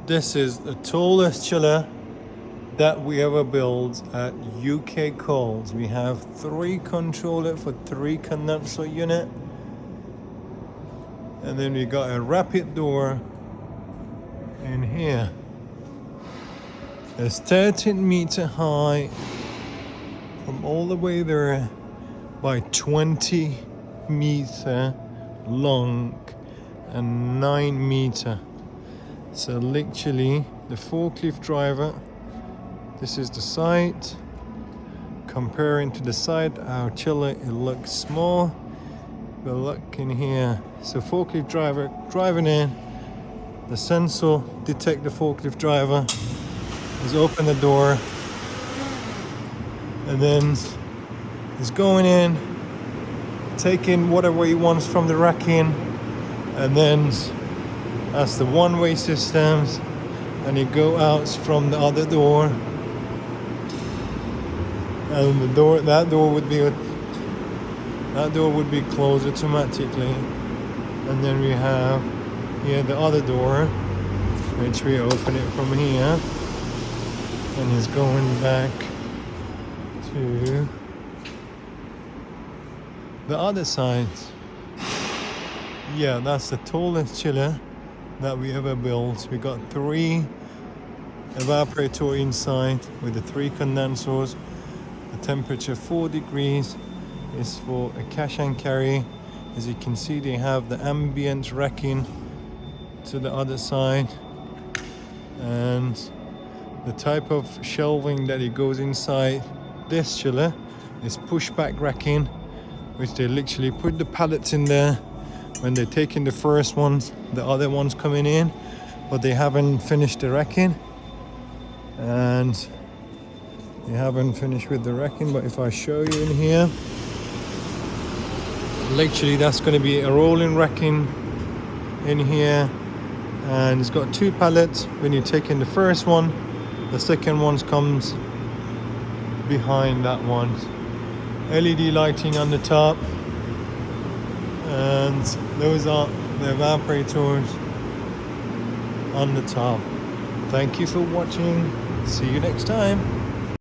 This is the tallest chiller that we ever built at UK Coles. We have 3 controller for 3 condenser unit, and then we got a rapid door in here. It's 13-meter high from all the way there by 20-meter long and 9-meter. So literally the forklift driver, this is the side. Comparing to the side, our chiller, it looks small, but look in here. So forklift driver driving in, the sensor detect the forklift driver, is open the door, and then he's going in, taking whatever he wants from the racking, and then that's the one-way systems, and you go out from the other door, and that door would be closed automatically. And then we have here the other door, which we open it from here, and it's going back to the other side. Yeah, that's the tallest chiller that we ever built. We got 3 evaporator inside with the 3 condensers. The temperature 4 degrees is for a cash and carry. As you can see, they have the ambient racking to the other side, and the type of shelving that it goes inside this chiller is pushback racking, which they literally put the pallets in there. When they're taking the first ones, the other ones coming in, but they haven't finished the racking, and they haven't finished with the racking. But if I show you in here, literally that's going to be a rolling racking in here, and it's got 2 pallets. When you're taking the first one, the second one comes behind that one. LED lighting on the top, and those are the evaporators on the top. Thank you for watching. See you next time.